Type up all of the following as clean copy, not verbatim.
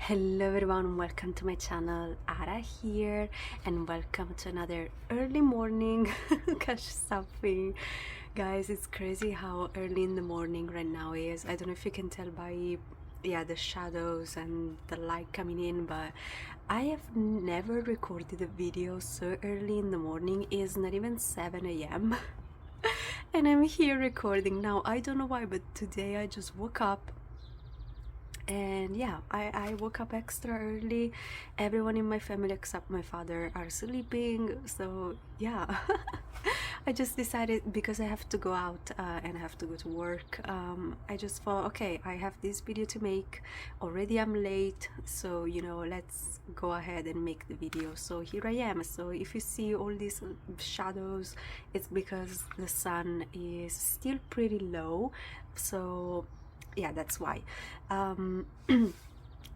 Hello everyone, welcome to my channel. Ara here, and welcome to another early morning cash stuffing. Guys, it's crazy how early in the morning right now is. I don't know if you can tell by the shadows and the light coming in, but I have never recorded a video so early in the morning. It's not even 7 a.m. and I'm here recording now. I don't know why, but today I just woke up. And yeah, I woke up extra early. Everyone in my family except my father are sleeping, so yeah. I just decided, because I have to go out and I have to go to work, I just thought, okay, I have this video to make already. I'm late, so let's go ahead and make the video. So here I am. So if you see all these shadows, it's because the sun is still pretty low, so yeah, that's why.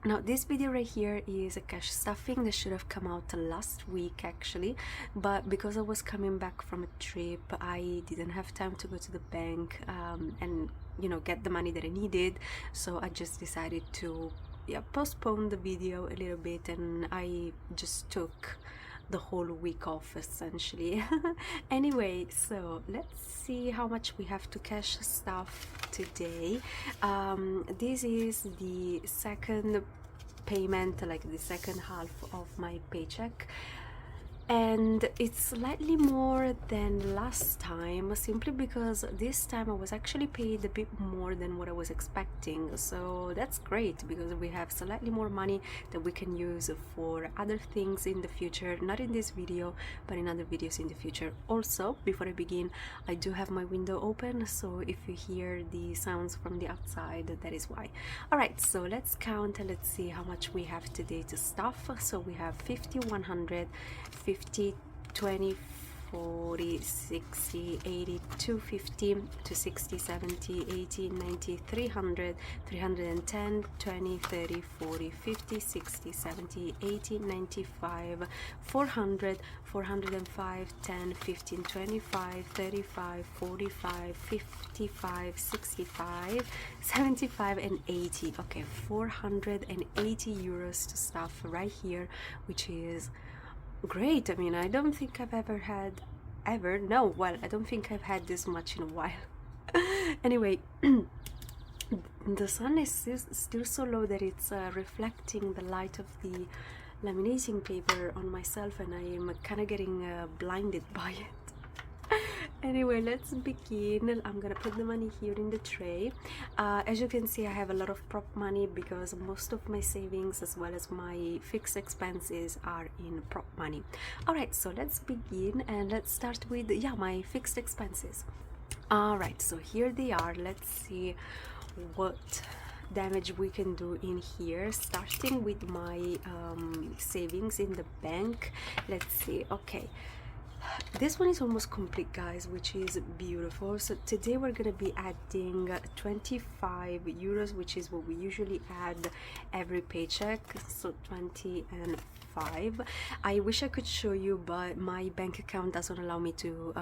Now this video right here is a cash stuffing that should have come out last week actually, but because I was coming back from a trip, I didn't have time to go to the bank and get the money that I needed, so I just decided to postpone the video a little bit, and I just took the whole week off essentially. Anyway, so let's see how much we have to cash stuff today. This is the second payment, like the second half of my paycheck, and it's slightly more than last time, simply because this time I was actually paid a bit more than what I was expecting. So that's great, because we have slightly more money that we can use for other things in the future, not in this video but in other videos in the future. Also, before I begin, I do have my window open, so if you hear the sounds from the outside, that is why. All right, so let's count and let's see how much we have today to stuff. So we have 50, 100, 50, 20, 40, 60, 80, 250, 260, 70, 80, 90, 300, 310, 20, 30, 40, 50, 60, 70, 80, 95, 400, 405, 10, 15, 25, 35, 45, 55, 65, 75, and 80. Okay, 480 euros to stuff right here, which is great. I mean, I don't think I've ever had, no, well, I don't think I've had this much in a while. Anyway, the sun is still so low that it's reflecting the light of the laminating paper on myself, and I am kind of getting blinded by it. Anyway, let's begin. I'm gonna put the money here in the tray. As you can see, I have a lot of prop money because most of my savings as well as my fixed expenses are in prop money. All right, so let's begin, and let's start with my fixed expenses. All right, so here they are. Let's see what damage we can do in here, starting with my savings in the bank. Let's see. Okay, this one is almost complete, guys, which is beautiful. So today we're gonna be adding 25 euros, which is what we usually add every paycheck, so 20 and 5. I wish I could show you, but my bank account doesn't allow me to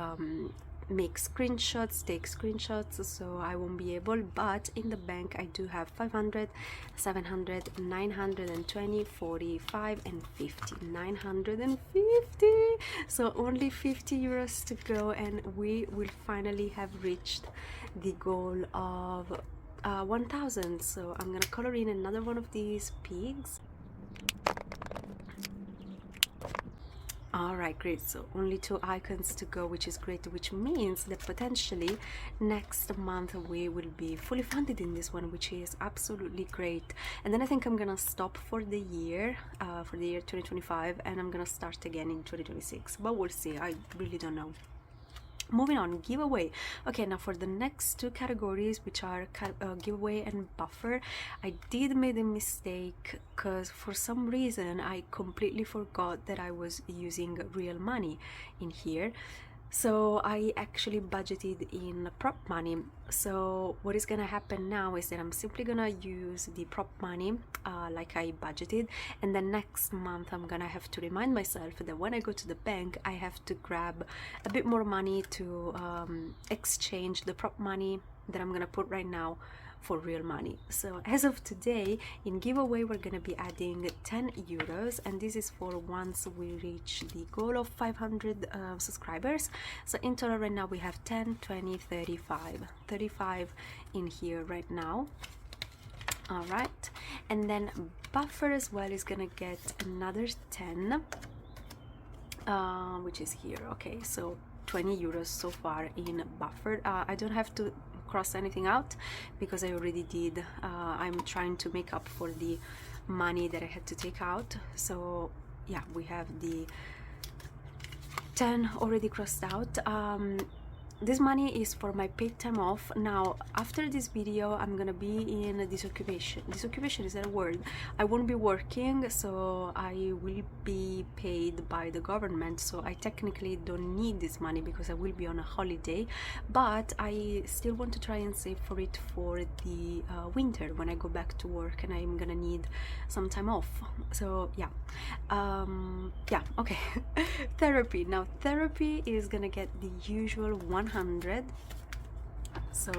make screenshots, take screenshots, so I won't be able. But in the bank I do have 500, 700, 920, 45, and 50. 950. So only 50 euros to go, and we will finally have reached the goal of 1000. So I'm gonna color in another one of these pigs. Alright, great. So only 2 icons to go, which is great, which means that potentially next month we will be fully funded in this one, which is absolutely great. And then I think I'm gonna stop for the year 2025, and I'm gonna start again in 2026, but we'll see. I really don't know. Moving on, giveaway. Okay, now for the next 2 categories, which are giveaway and buffer, I did make a mistake because for some reason I completely forgot that I was using real money in here. So I actually budgeted in prop money. So what is gonna happen now is that I'm simply gonna use the prop money like I budgeted, and then next month I'm gonna have to remind myself that when I go to the bank I have to grab a bit more money to exchange the prop money that I'm gonna put right now for real money. So as of today, in giveaway we're gonna be adding 10 euros, and this is for once we reach the goal of 500 subscribers. So in total right now we have 10, 20, 35 in here right now. All right, and then Buffer as well is gonna get another 10, which is here. Okay, so 20 euros so far in Buffer. I don't have to cross anything out because I already did. I'm trying to make up for the money that I had to take out. So yeah, we have the 10 already crossed out. This money is for my paid time off. Now after this video I'm gonna be in a disoccupation. Disoccupation, is that a word? I won't be working, so I will be paid by the government, so I technically don't need this money because I will be on a holiday, but I still want to try and save for it for the winter when I go back to work and I'm gonna need some time off. So yeah, yeah, okay. Therapy. Now therapy is gonna get the usual 100, so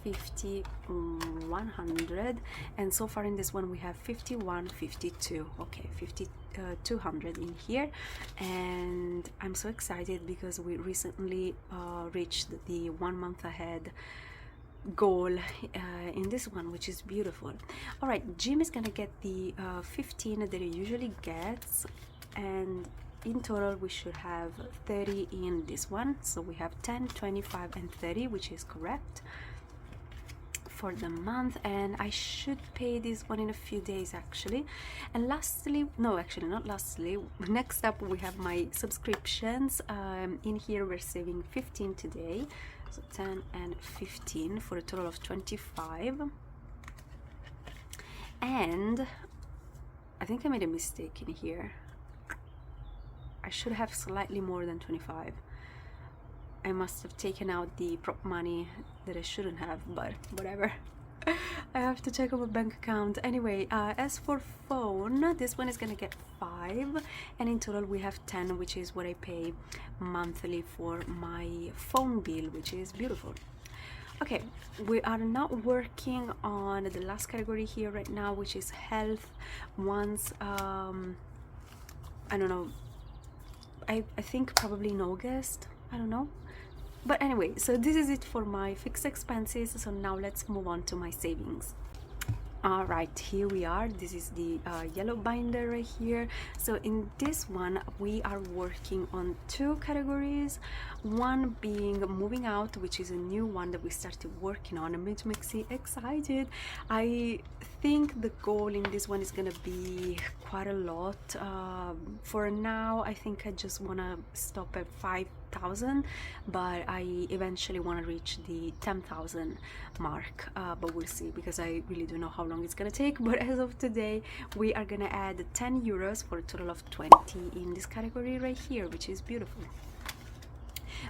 50, 100, and so far in this one we have 51, 52. Okay, 200 in here, and I'm so excited because we recently reached the 1 month ahead goal in this one, which is beautiful. All right, Jim is gonna get the 15 that he usually gets, and in total we should have 30 in this one. So we have 10, 25 and 30, which is correct for the month, and I should pay this one in a few days actually. And lastly, no, actually not lastly, next up we have my subscriptions. In here we're saving 15 today, so 10 and 15 for a total of 25. And I think I made a mistake in here. I should have slightly more than 25. I must have taken out the prop money that I shouldn't have, but whatever. I have to check on my bank account. Anyway, as for phone, this one is gonna get 5, and in total we have 10, which is what I pay monthly for my phone bill, which is beautiful. Okay, we are not working on the last category here right now, which is health. Once I don't know, I think probably in August, I don't know. But anyway, so this is it for my fixed expenses. So now let's move on to my savings. All right, here we are. This is the yellow binder right here. So in this one we are working on 2 categories, one being moving out, which is a new one that we started working on, and which makes me excited. I think the goal in this one is gonna be quite a lot. For now I think I just want to stop at 5,000, but I eventually want to reach the 10,000 mark, but we'll see, because I really don't know how long it's gonna take. But as of today we are gonna add 10 euros for a total of 20 in this category right here, which is beautiful.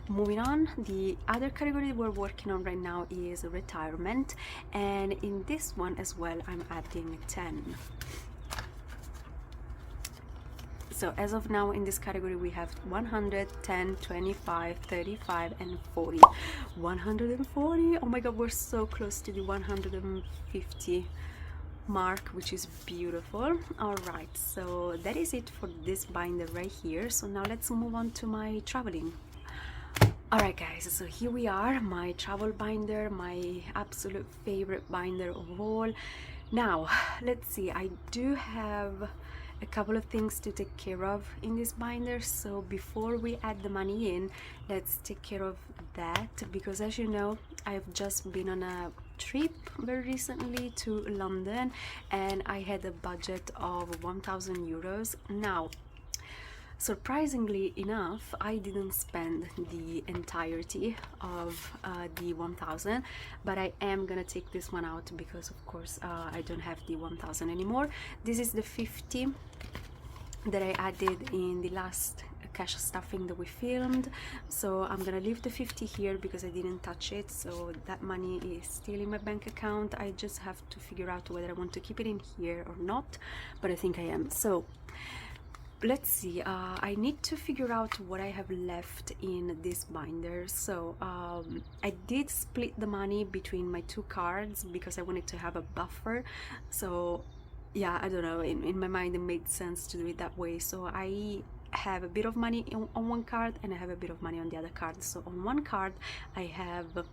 Moving on, the other category we're working on right now is retirement, and in this one as well I'm adding 10. So as of now in this category we have 100, 10, 25, 35 and 40. 140, oh my god, we're so close to the 150 mark, which is beautiful. All right, so that is it for this binder right here. So now let's move on to my traveling. All right guys, so here we are, my travel binder, my absolute favorite binder of all. Now let's see, I do have a couple of things to take care of in this binder, so before we add the money in, let's take care of that, because as you know I've just been on a trip very recently to London and I had a budget of 1,000 euros. Now surprisingly enough, I didn't spend the entirety of the 1,000, but I am gonna take this one out because of course I don't have the 1,000 anymore. This is the 50 that I added in the last cash stuffing that we filmed, so I'm gonna leave the 50 here because I didn't touch it, so that money is still in my bank account. I just have to figure out whether I want to keep it in here or not, but I think I am. So let's see, I need to figure out what I have left in this binder. So I did split the money between my two cards because I wanted to have a buffer. So yeah, I don't know, in my mind it made sense to do it that way. So I have a bit of money on one card and I have a bit of money on the other card. So on one card I have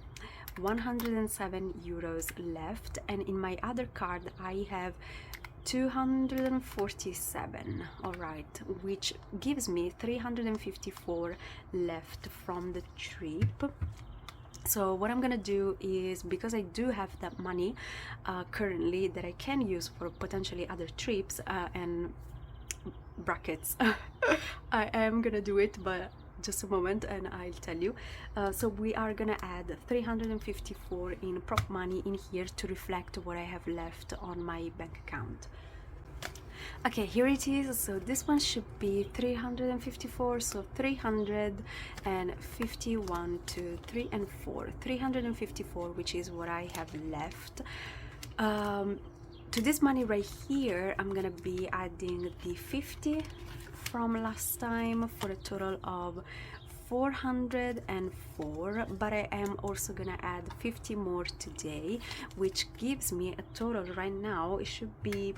107 euros left, and in my other card I have 247, all right, which gives me 354 left from the trip. So what I'm gonna do is, because I do have that money currently that I can use for potentially other trips and brackets, I am gonna do it, but just a moment and I'll tell you. So we are gonna add 354 in prop money in here to reflect what I have left on my bank account. Okay, here it is. So this one should be 354, so 351, 2, 3 and 4, 354, which is what I have left. To this money right here I'm gonna be adding the 50 from last time for a total of 404, but I am also gonna add 50 more today, which gives me a total right now, it should be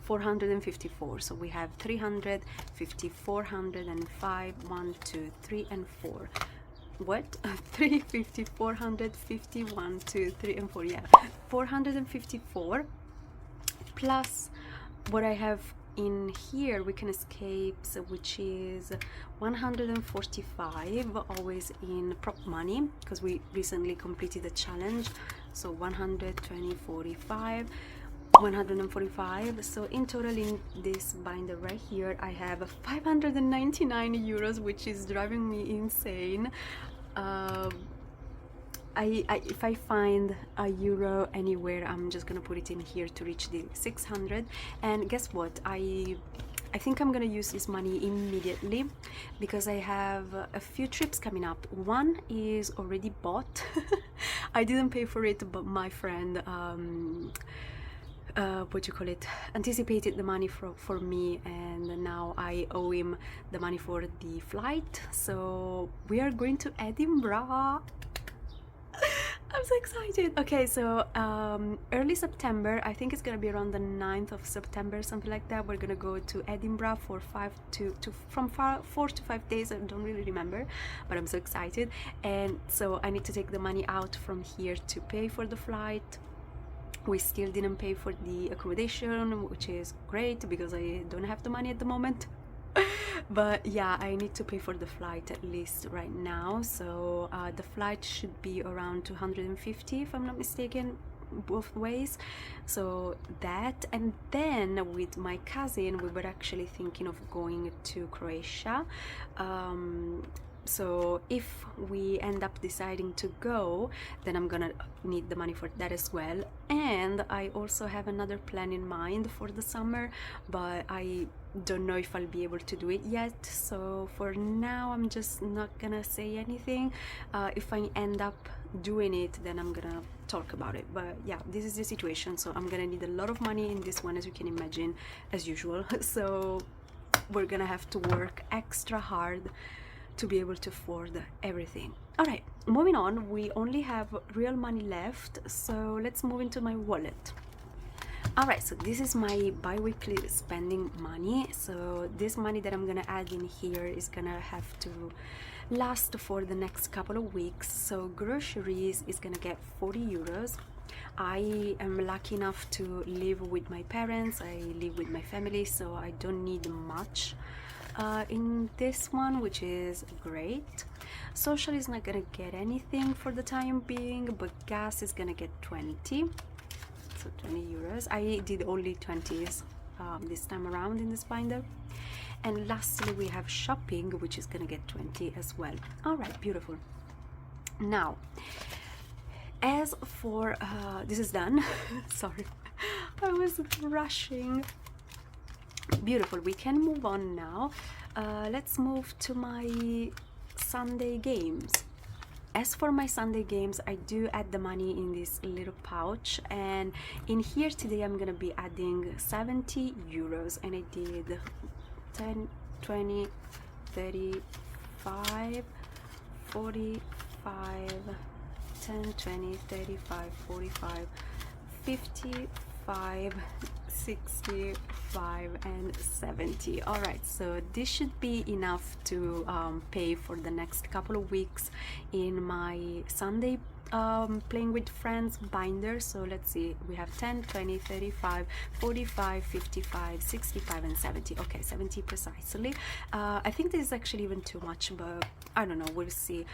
454. So we have 350, 405, 1, 2, 3 and 4. What? 350, 450, 1, 2, 3 and 4. Yeah, 454 plus what I have in here we can escape, so which is 145, always in prop money because we recently completed the challenge. So 120, 45, 145. So in total in this binder right here I have 599 euros, which is driving me insane. If I find a euro anywhere, I'm just gonna put it in here to reach the 600. And guess what, I think I'm gonna use this money immediately because I have a few trips coming up. One is already bought. I didn't pay for it, but my friend anticipated the money for me, and now I owe him the money for the flight. So we are going to Edinburgh. I'm so excited. Okay, so early September, I think it's gonna be around the 9th of September, something like that. We're gonna go to Edinburgh for 4 to 5 days. I don't really remember, but I'm so excited. And so I need to take the money out from here to pay for the flight. We still didn't pay for the accommodation, which is great because I don't have the money at the moment. But yeah, I need to pay for the flight at least right now. So the flight should be around 250 if I'm not mistaken, both ways. So that, and then with my cousin we were actually thinking of going to Croatia. So if we end up deciding to go, then I'm gonna need the money for that as well. And I also have another plan in mind for the summer, but I don't know if I'll be able to do it yet. So for now I'm just not gonna say anything. If I end up doing it, then I'm gonna talk about it. But yeah, this is the situation. So I'm gonna need a lot of money in this one, as you can imagine, as usual. So we're gonna have to work extra hard to be able to afford everything. All right, moving on, we only have real money left, so let's move into my wallet. All right, so this is my bi-weekly spending money. So this money that I'm gonna add in here is gonna have to last for the next couple of weeks. So groceries is gonna get 40 euros. I am lucky enough to live with my parents, I live with my family, so I don't need much in this one, which is great. Social is not gonna get anything for the time being, but gas is gonna get 20, so 20 euros. I did only 20s this time around in this binder. And lastly we have shopping, which is gonna get 20 as well. All right, beautiful. Now as for this is done. Sorry, I was rushing. Beautiful, we can move on now. Let's move to my Sunday games. As for my Sunday games, I do add the money in this little pouch, and in here today I'm gonna be adding 70 euros, and I did 10, 20, 35, 45, 10, 20, 35, 45, 55, 65 and 70. All right, so this should be enough to pay for the next couple of weeks in my Sunday playing with friends binder. So let's see, we have 10, 20, 35, 45, 55, 65 and 70. Okay, 70 precisely. I think this is actually even too much, but I don't know, we'll see.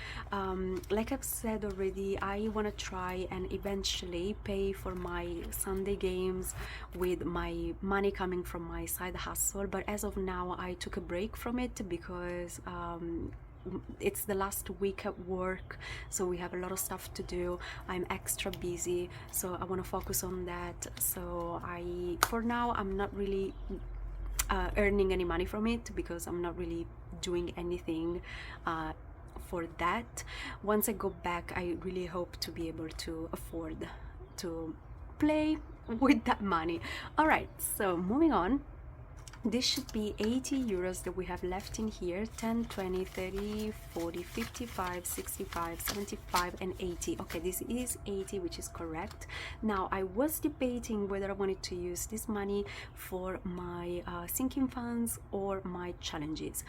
Like I've said already, I want to try and eventually pay for my Sunday games with my money coming from my side hustle, but as of now I took a break from it because it's the last week at work, so we have a lot of stuff to do. I'm extra busy, so I want to focus on that. So for now I'm not really earning any money from it because I'm not really doing anything for that. Once I go back, I really hope to be able to afford to play with that money. All right, so moving on. This should be 80 euros that we have left in here. 10, 20, 30, 40, 55, 65, 75 and 80. Okay, this is 80, which is correct. Now I was debating whether I wanted to use this money for my sinking funds or my challenges,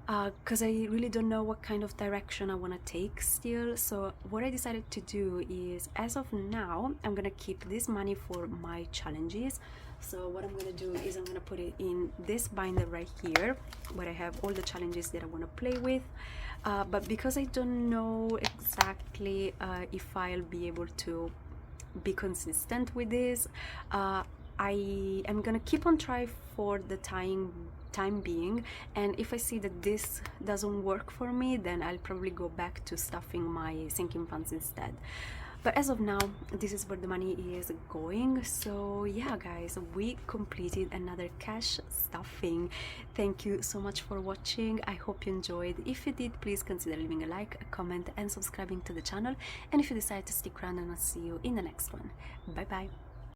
because I really don't know what kind of direction I want to take still. So what I decided to do is, as of now, I'm gonna keep this money for my challenges. So what I'm gonna do is I'm gonna put it in this binder right here where I have all the challenges that I want to play with, but because I don't know exactly if I'll be able to be consistent with this, I am gonna keep on trying for the time being, and if I see that this doesn't work for me, then I'll probably go back to stuffing my sinking funds instead. But as of now, this is where the money is going. So yeah guys, we completed another cash stuffing. Thank you so much for watching. I hope you enjoyed. If you did, please consider leaving a like, a comment and subscribing to the channel. And if you decide to stick around, and I'll see you in the next one. Bye bye.